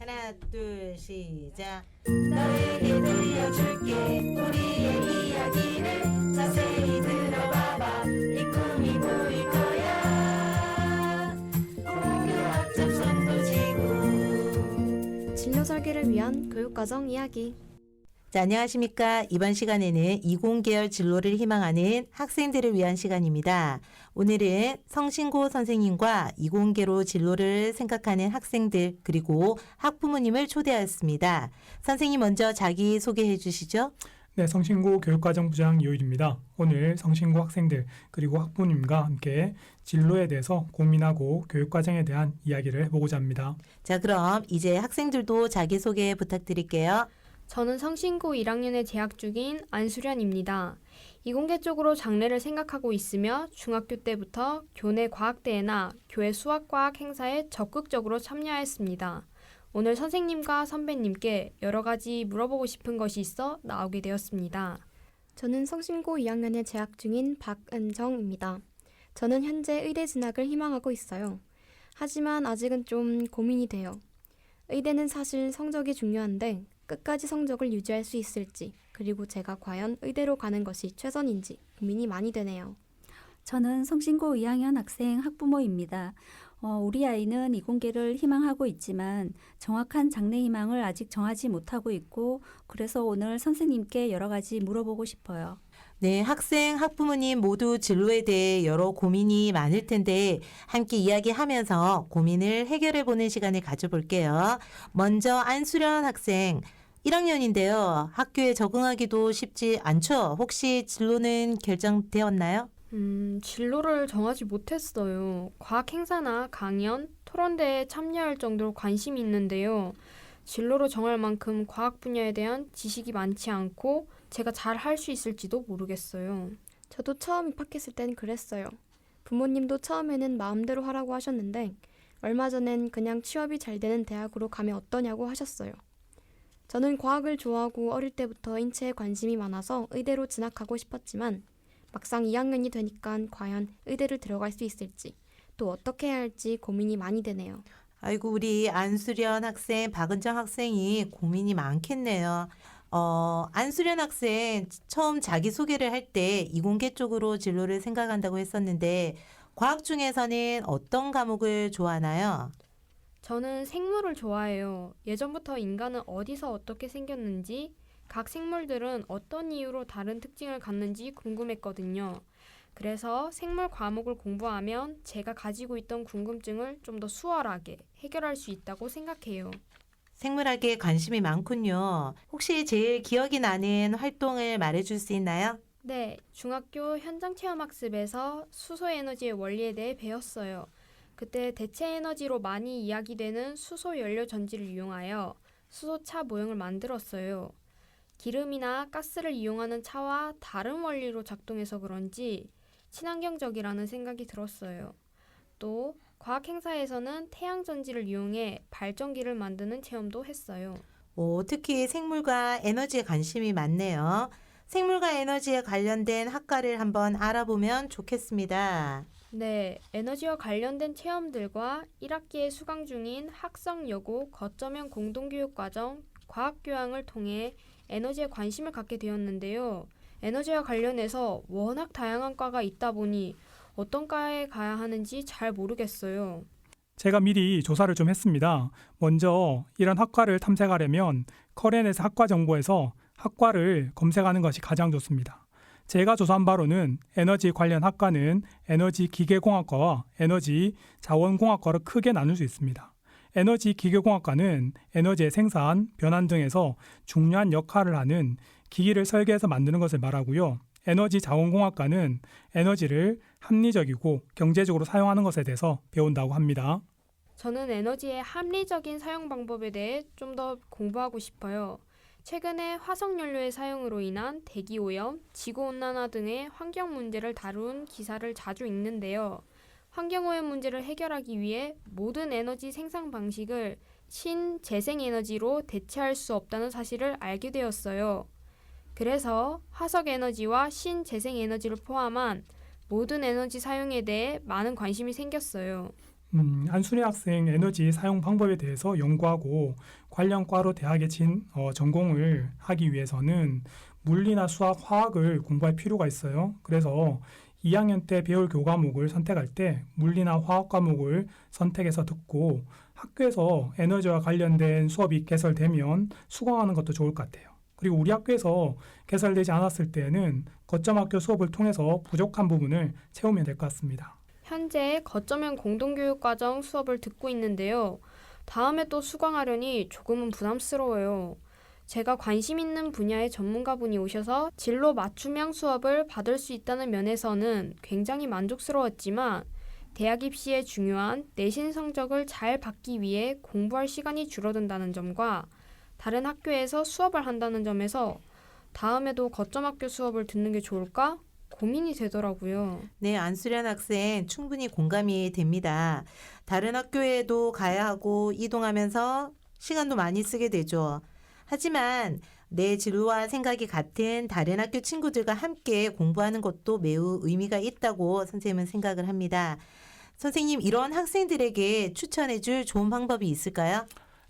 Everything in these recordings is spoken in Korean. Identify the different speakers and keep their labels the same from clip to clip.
Speaker 1: 하나, 둘, 시작.
Speaker 2: 너에게 들려줄게 우리의 이야기를 자세히 들어봐봐 이 꿈이 보일 거야 고교학점 선도지구
Speaker 3: 진로 설계를 위한 교육과정 이야기.
Speaker 1: 자, 안녕하십니까. 이번 시간에는 이공계열 진로를 희망하는 학생들을 위한 시간입니다. 오늘은 성신고 선생님과 이공계로 진로를 생각하는 학생들 그리고 학부모님을 초대하였습니다. 선생님 먼저 자기 소개해 주시죠.
Speaker 4: 네, 성신고 교육과정부장 이호일입니다. 오늘 성신고 학생들 그리고 학부모님과 함께 진로에 대해서 고민하고 교육과정에 대한 이야기를 해보고자 합니다.
Speaker 1: 자, 그럼 이제 학생들도 자기 소개 부탁드릴게요.
Speaker 3: 저는 성신고 1학년에 재학 중인 안수련입니다. 이공계 쪽으로 장래를 생각하고 있으며 중학교 때부터 교내 과학대회나 교회 수학과학 행사에 적극적으로 참여했습니다. 오늘 선생님과 선배님께 여러 가지 물어보고 싶은 것이 있어 나오게 되었습니다.
Speaker 5: 저는 성신고 2학년에 재학 중인 박은정입니다. 저는 현재 의대 진학을 희망하고 있어요. 하지만 아직은 좀 고민이 돼요. 의대는 사실 성적이 중요한데 끝까지 성적을 유지할 수 있을지, 그리고 제가 과연 의대로 가는 것이 최선인지 고민이 많이 되네요.
Speaker 6: 저는 성신고 2학년 학생 학부모입니다. 우리 아이는 이공계를 희망하고 있지만 정확한 장래 희망을 아직 정하지 못하고 있고 그래서 오늘 선생님께 여러 가지 물어보고 싶어요.
Speaker 1: 네, 학생, 학부모님 모두 진로에 대해 여러 고민이 많을 텐데 함께 이야기하면서 고민을 해결해 보는 시간을 가져볼게요. 먼저 안수련 학생 1학년인데요. 학교에 적응하기도 쉽지 않죠? 혹시 진로는 결정되었나요?
Speaker 3: 진로를 정하지 못했어요. 과학 행사나 강연, 토론대회에 참여할 정도로 관심이 있는데요. 진로를 정할 만큼 과학 분야에 대한 지식이 많지 않고 제가 잘 할 수 있을지도 모르겠어요.
Speaker 5: 저도 처음 입학했을 땐 그랬어요. 부모님도 처음에는 마음대로 하라고 하셨는데 얼마 전엔 그냥 취업이 잘 되는 대학으로 가면 어떠냐고 하셨어요. 저는 과학을 좋아하고 어릴 때부터 인체에 관심이 많아서 의대로 진학하고 싶었지만 막상 2학년이 되니까 과연 의대를 들어갈 수 있을지 또 어떻게 해야 할지 고민이 많이 되네요.
Speaker 1: 아이고, 우리 안수련 학생, 박은정 학생이 고민이 많겠네요. 안수련 학생 처음 자기소개를 할 때 이공계 쪽으로 진로를 생각한다고 했었는데 과학 중에서는 어떤 과목을 좋아하나요?
Speaker 3: 저는 생물을 좋아해요. 예전부터 인간은 어디서 어떻게 생겼는지, 각 생물들은 어떤 이유로 다른 특징을 갖는지 궁금했거든요. 그래서 생물 과목을 공부하면 제가 가지고 있던 궁금증을 좀 더 수월하게 해결할 수 있다고 생각해요.
Speaker 1: 생물학에 관심이 많군요. 혹시 제일 기억이 나는 활동을 말해줄 수 있나요?
Speaker 3: 네, 중학교 현장체험학습에서 수소에너지의 원리에 대해 배웠어요. 그때 대체 에너지로 많이 이야기되는 수소 연료 전지를 이용하여 수소차 모형을 만들었어요. 기름이나 가스를 이용하는 차와 다른 원리로 작동해서 그런지 친환경적이라는 생각이 들었어요. 또 과학 행사에서는 태양 전지를 이용해 발전기를 만드는 체험도 했어요.
Speaker 1: 특히 생물과 에너지에 관심이 많네요. 생물과 에너지에 관련된 학과를 한번 알아보면 좋겠습니다.
Speaker 3: 네, 에너지와 관련된 체험들과 1학기에 수강 중인 학성여고 거점형 공동교육과정 과학교양을 통해 에너지에 관심을 갖게 되었는데요. 에너지와 관련해서 워낙 다양한 과가 있다 보니 어떤 과에 가야 하는지 잘 모르겠어요.
Speaker 4: 제가 미리 조사를 좀 했습니다. 먼저 이런 학과를 탐색하려면 커렌에서 학과 정보에서 학과를 검색하는 것이 가장 좋습니다. 제가 조사한 바로는 에너지 관련 학과는 에너지 기계공학과와 에너지 자원공학과로 크게 나눌 수 있습니다. 에너지 기계공학과는 에너지의 생산, 변환 등에서 중요한 역할을 하는 기기를 설계해서 만드는 것을 말하고요. 에너지 자원공학과는 에너지를 합리적이고 경제적으로 사용하는 것에 대해서 배운다고 합니다.
Speaker 3: 저는 에너지의 합리적인 사용 방법에 대해 좀 더 공부하고 싶어요. 최근에 화석연료의 사용으로 인한 대기오염, 지구온난화 등의 환경 문제를 다룬 기사를 자주 읽는데요. 환경오염 문제를 해결하기 위해 모든 에너지 생산 방식을 신재생에너지로 대체할 수 없다는 사실을 알게 되었어요. 그래서 화석에너지와 신재생에너지를 포함한 모든 에너지 사용에 대해 많은 관심이 생겼어요.
Speaker 4: 안수리 학생 에너지 사용 방법에 대해서 연구하고 관련 과로 대학에 전공을 하기 위해서는 물리나 수학, 화학을 공부할 필요가 있어요. 그래서 2학년 때 배울 교과목을 선택할 때 물리나 화학 과목을 선택해서 듣고 학교에서 에너지와 관련된 수업이 개설되면 수강하는 것도 좋을 것 같아요. 그리고 우리 학교에서 개설되지 않았을 때는 거점학교 수업을 통해서 부족한 부분을 채우면 될 것 같습니다.
Speaker 3: 현재 거점형 공동교육과정 수업을 듣고 있는데요. 다음에 또 수강하려니 조금은 부담스러워요. 제가 관심 있는 분야의 전문가분이 오셔서 진로 맞춤형 수업을 받을 수 있다는 면에서는 굉장히 만족스러웠지만 대학 입시에 중요한 내신 성적을 잘 받기 위해 공부할 시간이 줄어든다는 점과 다른 학교에서 수업을 한다는 점에서 다음에도 거점학교 수업을 듣는 게 좋을까 고민이 되더라고요.
Speaker 1: 네, 안수련 학생 충분히 공감이 됩니다. 다른 학교에도 가야 하고 이동하면서 시간도 많이 쓰게 되죠. 하지만 내 진로와 생각이 같은 다른 학교 친구들과 함께 공부하는 것도 매우 의미가 있다고 선생님은 생각을 합니다. 선생님, 이런 학생들에게 추천해 줄 좋은 방법이 있을까요?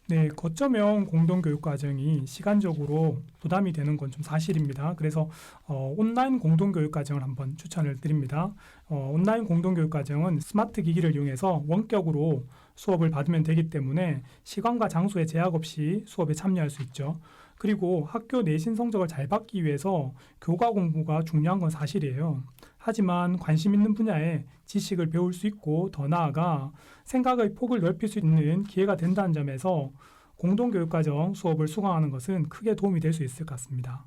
Speaker 4: 네, 거점형 공동교육과정이 시간적으로 부담이 되는 건 좀 사실입니다. 그래서 온라인 공동교육과정을 한번 추천을 드립니다. 온라인 공동교육과정은 스마트 기기를 이용해서 원격으로 수업을 받으면 되기 때문에 시간과 장소에 제약 없이 수업에 참여할 수 있죠. 그리고 학교 내신 성적을 잘 받기 위해서 교과 공부가 중요한 건 사실이에요. 하지만 관심 있는 분야에 지식을 배울 수 있고 더 나아가 생각의 폭을 넓힐 수 있는 기회가 된다는 점에서 공동교육과정 수업을 수강하는 것은 크게 도움이 될 수 있을 것 같습니다.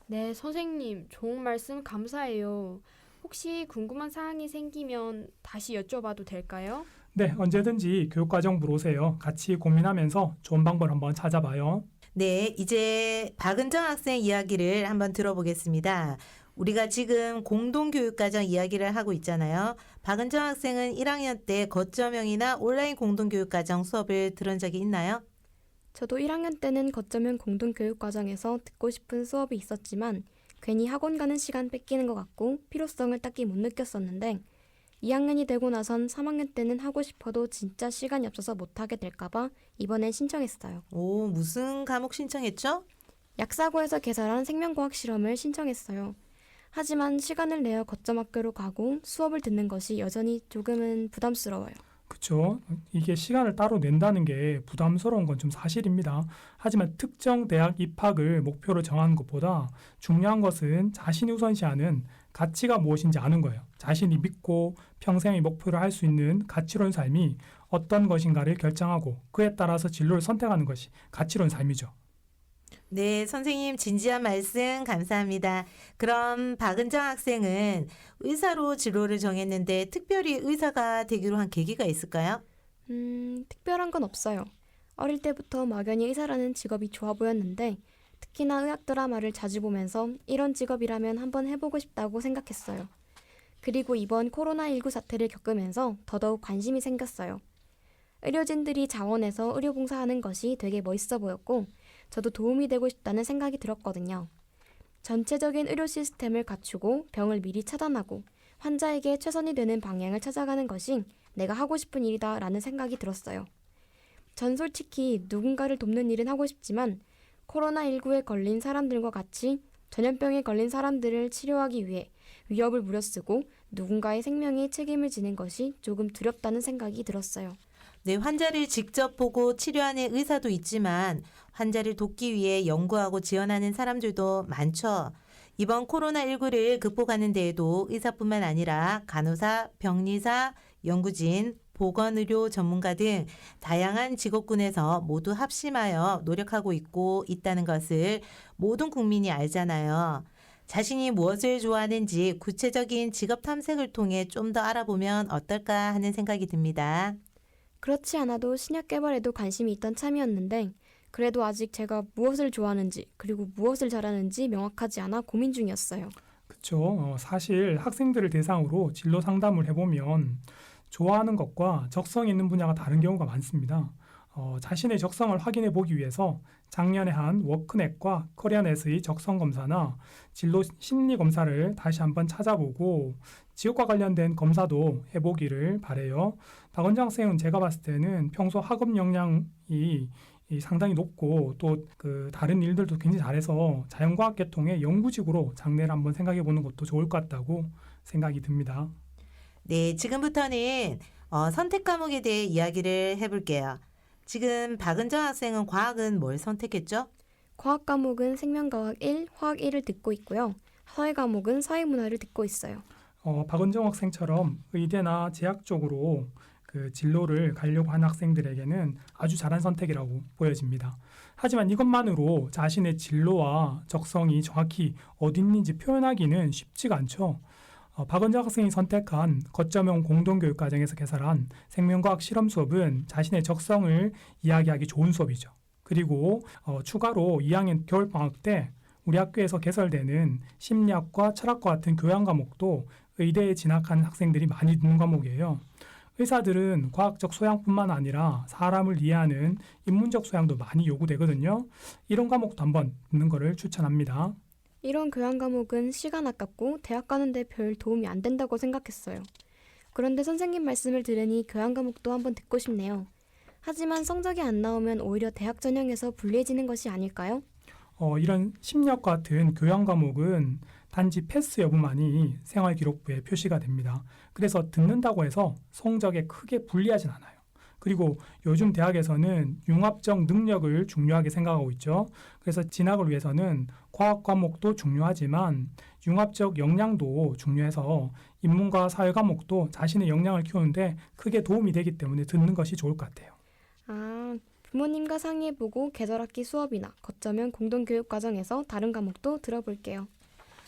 Speaker 3: 네, 선생님, 좋은 말씀 감사해요. 혹시 궁금한 사항이 생기면 다시 여쭤봐도 될까요?
Speaker 4: 네, 언제든지 교육과정부로 오세요. 같이 고민하면서 좋은 방법을 한번 찾아봐요.
Speaker 1: 네, 이제 박은정 학생 이야기를 한번 들어보겠습니다. 우리가 지금 공동교육과정 이야기를 하고 있잖아요. 박은정 학생은 1학년 때 거점형이나 온라인 공동교육과정 수업을 들은 적이 있나요?
Speaker 5: 저도 1학년 때는 거점형 공동교육과정에서 듣고 싶은 수업이 있었지만 괜히 학원 가는 시간 뺏기는 것 같고 필요성을 딱히 못 느꼈었는데 2학년이 되고 나선 3학년 때는 하고 싶어도 진짜 시간이 없어서 못하게 될까봐 이번엔 신청했어요.
Speaker 1: 오, 무슨 과목 신청했죠?
Speaker 5: 약사고에서 개설한 생명과학 실험을 신청했어요. 하지만 시간을 내어 거점학교로 가고 수업을 듣는 것이 여전히 조금은 부담스러워요.
Speaker 4: 그렇죠. 이게 시간을 따로 낸다는 게 부담스러운 건 좀 사실입니다. 하지만 특정 대학 입학을 목표로 정하는 것보다 중요한 것은 자신이 우선시하는 가치가 무엇인지 아는 거예요. 자신이 믿고 평생의 목표를 할 수 있는 가치로운 삶이 어떤 것인가를 결정하고 그에 따라서 진로를 선택하는 것이 가치로운 삶이죠.
Speaker 1: 네, 선생님 진지한 말씀 감사합니다. 그럼 박은정 학생은 의사로 진로를 정했는데 특별히 의사가 되기로 한 계기가 있을까요?
Speaker 5: 특별한 건 없어요. 어릴 때부터 막연히 의사라는 직업이 좋아 보였는데 특히나 의학 드라마를 자주 보면서 이런 직업이라면 한번 해보고 싶다고 생각했어요. 그리고 이번 코로나19 사태를 겪으면서 더더욱 관심이 생겼어요. 의료진들이 자원해서 의료봉사하는 것이 되게 멋있어 보였고 저도 도움이 되고 싶다는 생각이 들었거든요. 전체적인 의료 시스템을 갖추고 병을 미리 차단하고 환자에게 최선이 되는 방향을 찾아가는 것이 내가 하고 싶은 일이다 라는 생각이 들었어요. 전 솔직히 누군가를 돕는 일은 하고 싶지만 코로나19에 걸린 사람들과 같이 전염병에 걸린 사람들을 치료하기 위해 위협을 무려쓰고 누군가의 생명에 책임을 지는 것이 조금 두렵다는 생각이 들었어요.
Speaker 1: 네, 환자를 직접 보고 치료하는 의사도 있지만 환자를 돕기 위해 연구하고 지원하는 사람들도 많죠. 이번 코로나19를 극복하는 데에도 의사뿐만 아니라 간호사, 병리사, 연구진, 보건의료 전문가 등 다양한 직업군에서 모두 합심하여 노력하고 있다는 것을 모든 국민이 알잖아요. 자신이 무엇을 좋아하는지 구체적인 직업 탐색을 통해 좀 더 알아보면 어떨까 하는 생각이 듭니다.
Speaker 5: 그렇지 않아도 신약 개발에도 관심이 있던 참이었는데 그래도 아직 제가 무엇을 좋아하는지 그리고 무엇을 잘하는지 명확하지 않아 고민 중이었어요.
Speaker 4: 그렇죠. 사실 학생들을 대상으로 진로 상담을 해보면 좋아하는 것과 적성이 있는 분야가 다른 경우가 많습니다. 자신의 적성을 확인해 보기 위해서 작년에 한 워크넷과 커리어넷의 적성 검사나 진로 심리 검사를 다시 한번 찾아보고 지역과 관련된 검사도 해보기를 바래요. 박원장 학생은 제가 봤을 때는 평소 학업 역량이 상당히 높고 또 그 다른 일들도 굉장히 잘해서 자연과학 계통의 연구직으로 장래를 한번 생각해 보는 것도 좋을 것 같다고 생각이 듭니다.
Speaker 1: 네, 지금부터는 선택 과목에 대해 이야기를 해볼게요. 지금 박은정 학생은 과학은 뭘 선택했죠?
Speaker 5: 과학 과목은 생명과학 1, 화학 1을 듣고 있고요. 사회 과목은 사회문화를 듣고 있어요.
Speaker 4: 박은정 학생처럼 의대나 재학 쪽으로 그 진로를 가려고 하는 학생들에게는 아주 잘한 선택이라고 보여집니다. 하지만 이것만으로 자신의 진로와 적성이 정확히 어디 있는지 표현하기는 쉽지가 않죠. 박은정 학생이 선택한 거점형 공동교육과정에서 개설한 생명과학 실험 수업은 자신의 적성을 이야기하기 좋은 수업이죠. 그리고 추가로 2학년 겨울방학 때 우리 학교에서 개설되는 심리학과 철학과 같은 교양 과목도 의대에 진학하는 학생들이 많이 듣는 과목이에요. 의사들은 과학적 소양뿐만 아니라 사람을 이해하는 인문적 소양도 많이 요구되거든요. 이런 과목도 한번 듣는 거를 추천합니다.
Speaker 5: 이런 교양 과목은 시간 아깝고 대학 가는데 별 도움이 안 된다고 생각했어요. 그런데 선생님 말씀을 들으니 교양 과목도 한번 듣고 싶네요. 하지만 성적이 안 나오면 오히려 대학 전형에서 불리해지는 것이 아닐까요?
Speaker 4: 이런 심리학 같은 교양 과목은 단지 패스 여부만이 생활기록부에 표시가 됩니다. 그래서 듣는다고 해서 성적에 크게 불리하진 않아요. 그리고 요즘 대학에서는 융합적 능력을 중요하게 생각하고 있죠. 그래서 진학을 위해서는 과학 과목도 중요하지만 융합적 역량도 중요해서 인문과 사회 과목도 자신의 역량을 키우는데 크게 도움이 되기 때문에 듣는 것이 좋을 것 같아요.
Speaker 5: 부모님과 상의해보고 계절학기 수업이나 거점형 공동교육과정에서 다른 과목도 들어볼게요.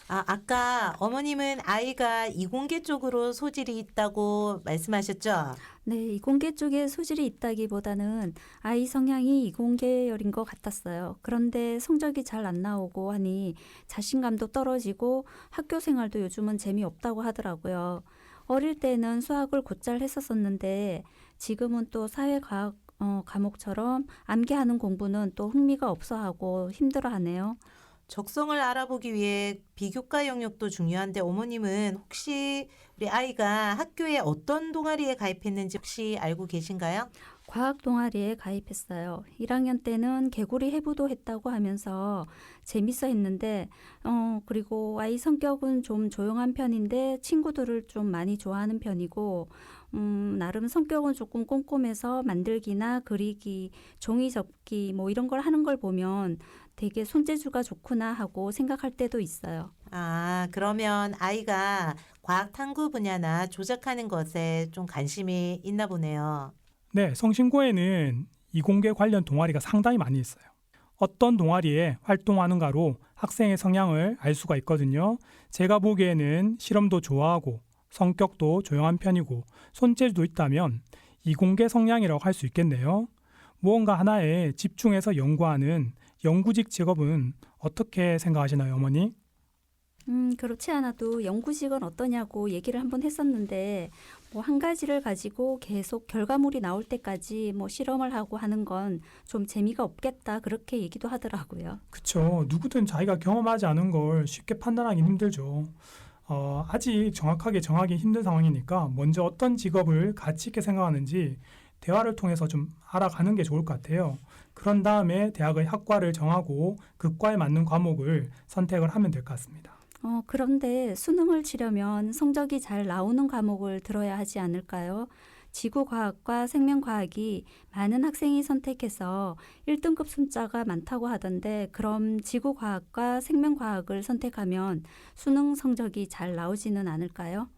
Speaker 1: 아까 어머님은 아이가 이공계 쪽으로 소질이 있다고 말씀하셨죠?
Speaker 6: 네, 이공계 쪽에 소질이 있다기보다는 아이 성향이 이공계열인 것 같았어요. 그런데 성적이 잘 안 나오고 하니 자신감도 떨어지고 학교 생활도 요즘은 재미없다고 하더라고요. 어릴 때는 수학을 곧잘 했었었는데 지금은 또 사회과학 과목처럼 암기하는 공부는 또 흥미가 없어하고 힘들어하네요.
Speaker 1: 적성을 알아보기 위해 비교과 영역도 중요한데 어머님은 혹시 우리 아이가 학교에 어떤 동아리에 가입했는지 혹시 알고 계신가요?
Speaker 6: 과학 동아리에 가입했어요. 1학년 때는 개구리 해부도 했다고 하면서 재밌어 했는데 그리고 아이 성격은 좀 조용한 편인데 친구들을 좀 많이 좋아하는 편이고 나름 성격은 조금 꼼꼼해서 만들기나 그리기, 종이 접기 뭐 이런 걸 하는 걸 보면 되게 손재주가 좋구나 하고 생각할 때도 있어요.
Speaker 1: 그러면 아이가 과학 탐구 분야나 조작하는 것에 좀 관심이 있나 보네요.
Speaker 4: 네, 성신고에는 이공계 관련 동아리가 상당히 많이 있어요. 어떤 동아리에 활동하는가로 학생의 성향을 알 수가 있거든요. 제가 보기에는 실험도 좋아하고 성격도 조용한 편이고 손재주도 있다면 이공계 성향이라고 할 수 있겠네요. 무언가 하나에 집중해서 연구하는 연구직 직업은 어떻게 생각하시나요, 어머니?
Speaker 6: 그렇지 않아도 연구직은 어떠냐고 얘기를 한번 했었는데 뭐 한 가지를 가지고 계속 결과물이 나올 때까지 뭐 실험을 하고 하는 건 좀 재미가 없겠다 그렇게 얘기도 하더라고요.
Speaker 4: 그렇죠. 누구든 자기가 경험하지 않은 걸 쉽게 판단하기 힘들죠. 아직 정확하게 정하기 힘든 상황이니까 먼저 어떤 직업을 가치 있게 생각하는지 대화를 통해서 좀 알아가는 게 좋을 것 같아요. 그런 다음에 대학의 학과를 정하고 그 과에 맞는 과목을 선택을 하면 될 것 같습니다.
Speaker 6: 그런데 수능을 치려면 성적이 잘 나오는 과목을 들어야 하지 않을까요? 지구과학과 생명과학이 많은 학생이 선택해서 1등급 숫자가 많다고 하던데 그럼 지구과학과 생명과학을 선택하면 수능 성적이 잘 나오지는 않을까요?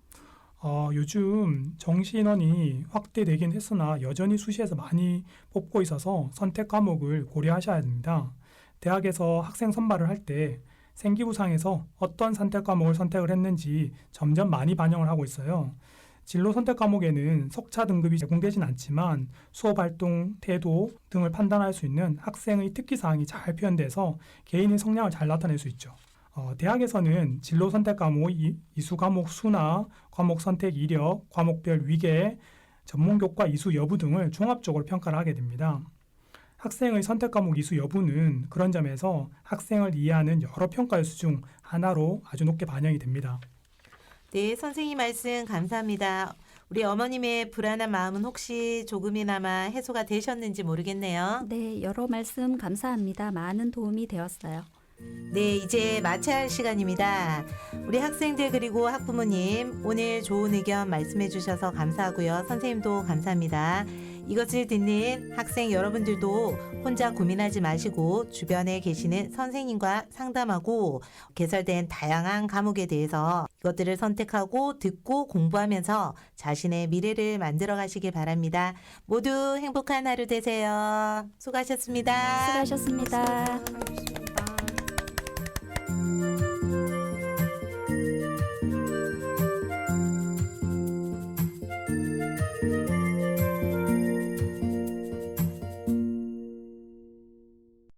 Speaker 4: 요즘 정시 인원이 확대되긴 했으나 여전히 수시에서 많이 뽑고 있어서 선택 과목을 고려하셔야 됩니다. 대학에서 학생 선발을 할 때 생기부상에서 어떤 선택 과목을 선택을 했는지 점점 많이 반영을 하고 있어요. 진로 선택 과목에는 석차 등급이 제공되진 않지만 수업 활동, 태도 등을 판단할 수 있는 학생의 특기사항이 잘 표현돼서 개인의 성향을 잘 나타낼 수 있죠. 대학에서는 진로 선택 과목, 이수 과목 수나 과목 선택 이력, 과목별 위계, 전문 교과 이수 여부 등을 종합적으로 평가를 하게 됩니다. 학생의 선택 과목 이수 여부는 그런 점에서 학생을 이해하는 여러 평가 요소 중 하나로 아주 높게 반영이 됩니다.
Speaker 1: 네, 선생님 말씀 감사합니다. 우리 어머님의 불안한 마음은 혹시 조금이나마 해소가 되셨는지 모르겠네요.
Speaker 6: 네, 여러 말씀 감사합니다. 많은 도움이 되었어요.
Speaker 1: 네, 이제 마쳐야 할 시간입니다. 우리 학생들 그리고 학부모님 오늘 좋은 의견 말씀해 주셔서 감사하고요. 선생님도 감사합니다. 이것을 듣는 학생 여러분들도 혼자 고민하지 마시고 주변에 계시는 선생님과 상담하고 개설된 다양한 과목에 대해서 이것들을 선택하고 듣고 공부하면서 자신의 미래를 만들어 가시길 바랍니다. 모두 행복한 하루 되세요. 수고하셨습니다.
Speaker 6: 수고하셨습니다.
Speaker 3: 알겠습니다.